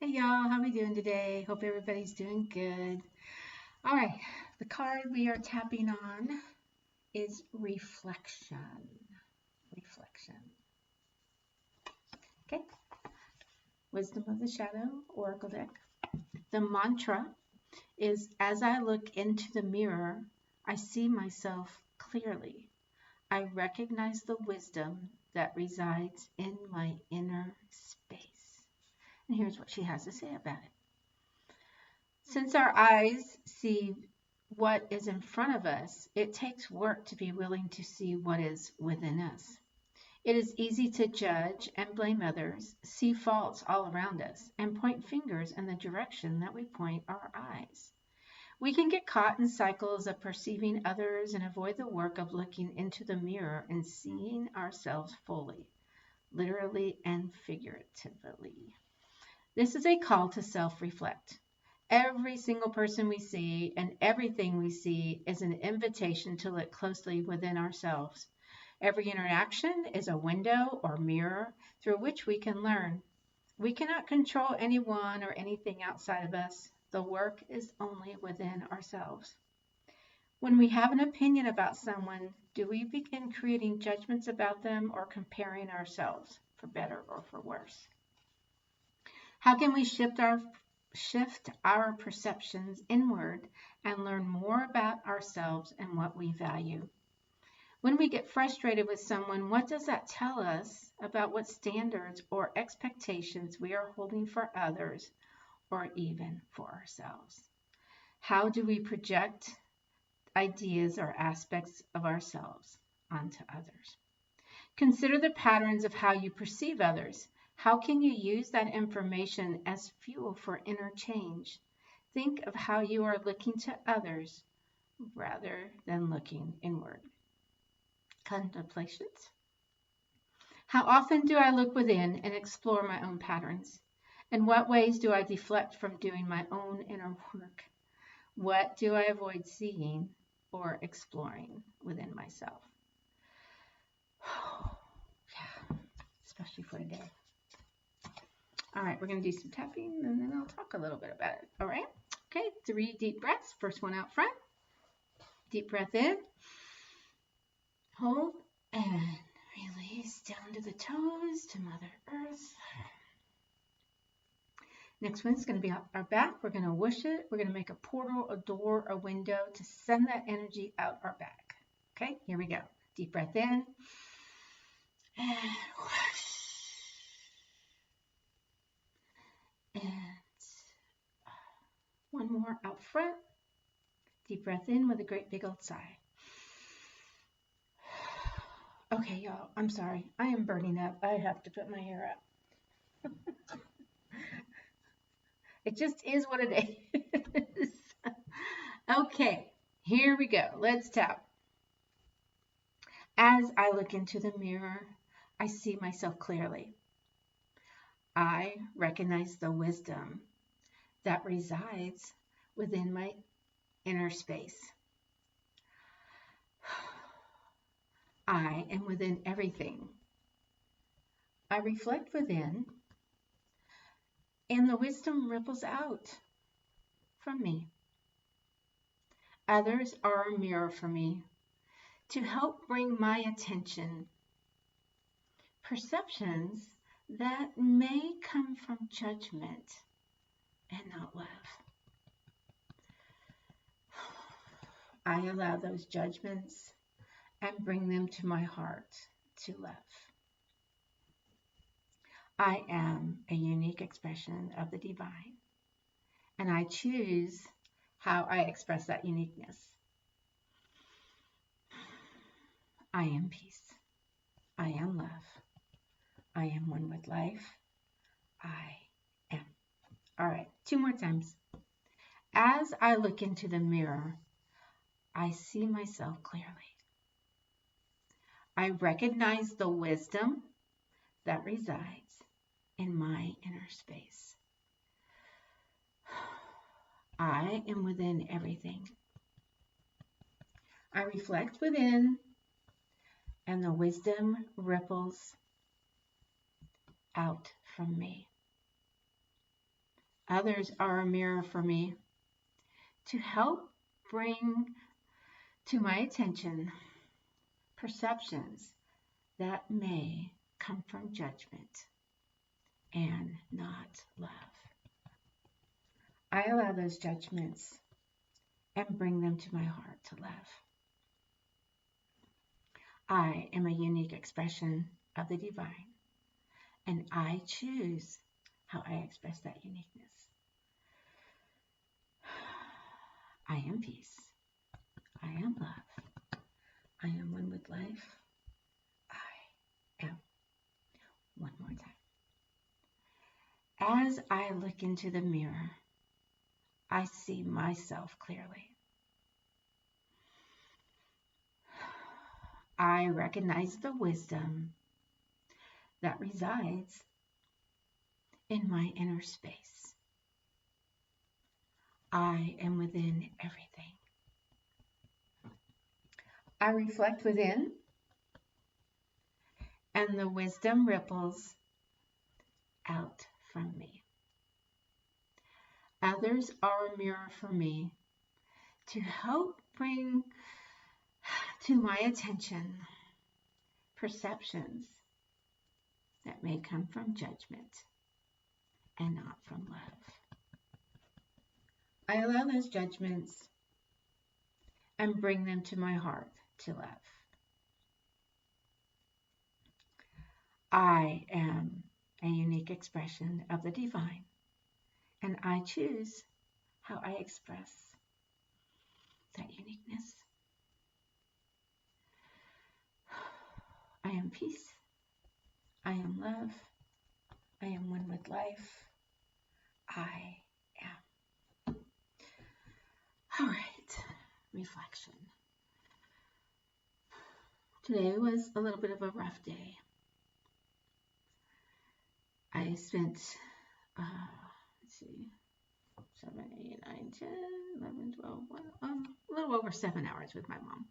Hey y'all, how we doing today? Hope everybody's doing good. All right, the card we are tapping on is reflection. Reflection. Okay, Wisdom of the Shadow Oracle deck. The mantra is as I look into the mirror, I see myself clearly. I recognize the wisdom that resides in my inner space. And here's what she has to say about it. Since our eyes see what is in front of us, it takes work to be willing to see what is within us. It is easy to judge and blame others, see faults all around us, and point fingers in the direction that we point our eyes. We can get caught in cycles of perceiving others and avoid the work of looking into the mirror and seeing ourselves fully, literally and figuratively. This is a call to self-reflect. Every single person we see and everything we see is an invitation to look closely within ourselves. Every interaction is a window or mirror through which we can learn. We cannot control anyone or anything outside of us. The work is only within ourselves. When we have an opinion about someone, do we begin creating judgments about them or comparing ourselves for better or for worse? How can we shift our perceptions inward and learn more about ourselves and what we value? When we get frustrated with someone, what does that tell us about what standards or expectations we are holding for others or even for ourselves? How do we project ideas or aspects of ourselves onto others? Consider the patterns of how you perceive others. How can you use that information as fuel for inner change? Think of how you are looking to others rather than looking inward. Contemplations. How often do I look within and explore my own patterns? In what ways do I deflect from doing my own inner work? What do I avoid seeing or exploring within myself? Yeah, especially for today. All right, we're going to do some tapping and then I'll talk a little bit about it. All right. Okay, 3 deep breaths. First one out front. Deep breath in. Hold and release down to the toes to Mother Earth. Next one's going to be our back. We're going to whoosh it. We're going to make a portal, a door, a window to send that energy out our back. Okay, here we go. Deep breath in. And whoosh. And one more out front. Deep breath in with a great big old sigh. Okay, y'all, I'm sorry. I am burning up. I have to put my hair up. It just is what it is. Okay, here we go. Let's tap. As I look into the mirror, I see myself clearly. I recognize the wisdom that resides within my inner space. I am within everything. I reflect within, and the wisdom ripples out from me. Others are a mirror for me to help bring my attention perceptions that may come from judgment and not love. I allow those judgments and bring them to my heart to love. I am a unique expression of the divine, and I choose how I express that uniqueness. I am peace. I am love. I am one with life. I am. All right, 2 more times. As I look into the mirror, I see myself clearly. I recognize the wisdom that resides in my inner space. I am within everything. I reflect within, and the wisdom ripples out from me. Others are a mirror for me to help bring to my attention perceptions that may come from judgment and not love. I allow those judgments and bring them to my heart to love. I am a unique expression of the divine, and I choose how I express that uniqueness. I am peace. I am love. I am one with life. I am. One more time. As I look into the mirror, I see myself clearly. I recognize the wisdom that resides in my inner space. I am within everything. I reflect within, and the wisdom ripples out from me. Others are a mirror for me to help bring to my attention perceptions that may come from judgment and not from love. I allow those judgments and bring them to my heart to love. I am a unique expression of the divine, and I choose how I express that uniqueness. I am peace. I am love. I am one with life. I am. All right, reflection. Today was a little bit of a rough day. I spent, 7, 8, 9, 10, 11, 12, a little over 7 hours with my mom,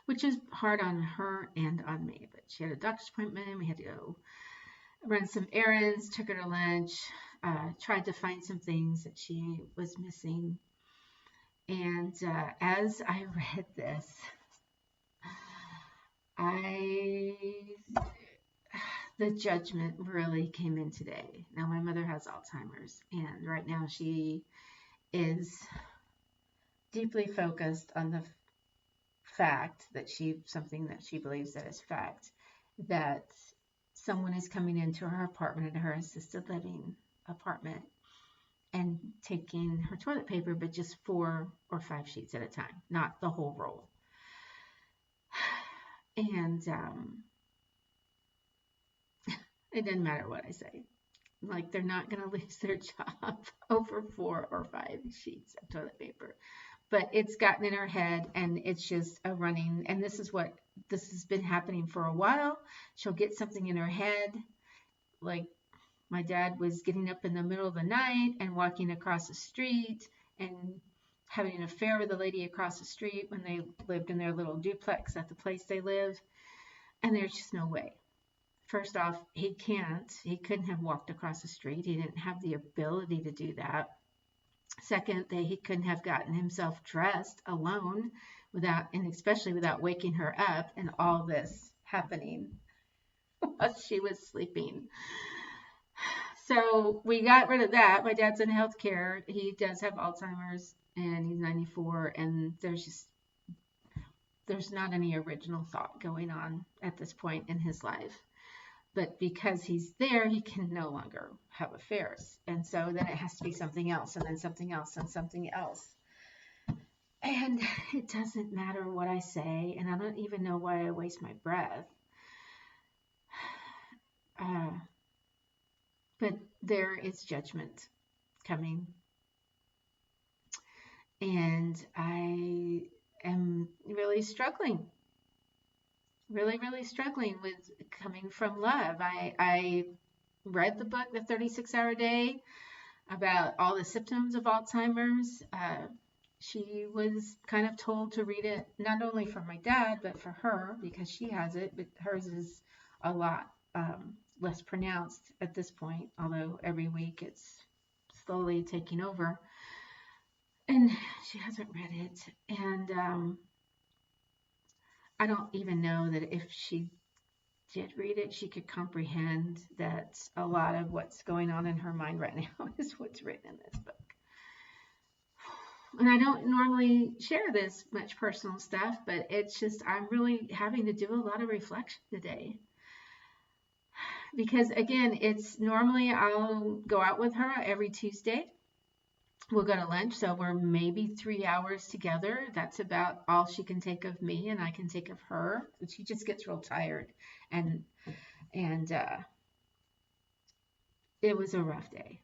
which is hard on her and on me. But she had a doctor's appointment. We had to go run some errands, took her to lunch, tried to find some things that she was missing. And as I read this, the judgment really came in today. Now, my mother has Alzheimer's, and right now she is deeply focused on the fact that something that she believes that is fact, that someone is coming into her apartment, in her assisted living apartment, and taking her toilet paper, but just 4 or 5 sheets at a time, not the whole roll. And it doesn't matter what I say. Like, they're not going to lose their job over 4 or 5 sheets of toilet paper. But it's gotten in her head, and it's just a running. And this has been happening for a while. She'll get something in her head. Like, my dad was getting up in the middle of the night and walking across the street and having an affair with the lady across the street when they lived in their little duplex at the place they live. And there's just no way. First off, he couldn't have walked across the street. He didn't have the ability to do that. Second, that he couldn't have gotten himself dressed alone and especially without waking her up, and all this happening while she was sleeping. So we got rid of that. My dad's in healthcare. He does have Alzheimer's, and he's 94, and there's not any original thought going on at this point in his life. But because he's there, he can no longer have affairs. And so then it has to be something else, and then something else, and something else. And it doesn't matter what I say, and I don't even know why I waste my breath. But there is judgment coming. And I am really struggling. Really, really struggling with coming from love. I read the book, The 36-Hour Day, about all the symptoms of Alzheimer's. She was kind of told to read it, not only for my dad, but for her, because she has it, but hers is a lot less pronounced at this point, although every week it's slowly taking over. And she hasn't read it. And I don't even know that if she did read it, she could comprehend that a lot of what's going on in her mind right now is what's written in this book. And I don't normally share this much personal stuff, but it's just, I'm really having to do a lot of reflection today. Because again, it's normally I'll go out with her every Tuesday. We'll go to lunch, so we're maybe 3 hours together. That's about all she can take of me, and I can take of her. She just gets real tired, and it was a rough day.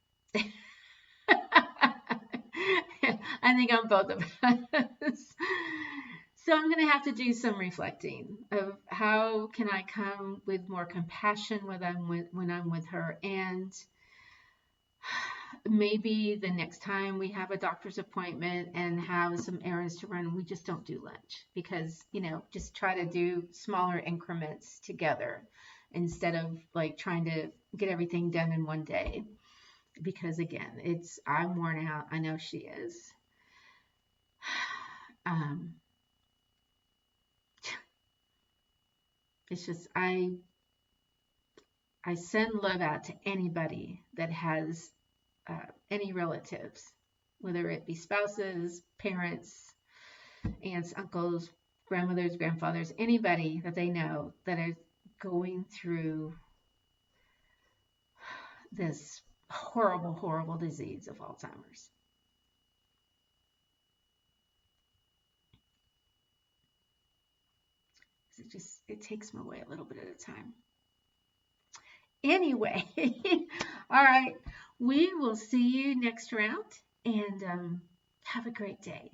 I think on both of us. So I'm going to have to do some reflecting of how can I come with more compassion when I'm with her, and maybe the next time we have a doctor's appointment and have some errands to run, we just don't do lunch, because, just try to do smaller increments together instead of like trying to get everything done in one day. Because again, I'm worn out. I know she is. It's just, I send love out to anybody that has any relatives, whether it be spouses, parents, aunts, uncles, grandmothers, grandfathers, anybody that they know that is going through this horrible, horrible disease of Alzheimer's. It takes them away a little bit at a time. Anyway, all right, we will see you next round, and have a great day.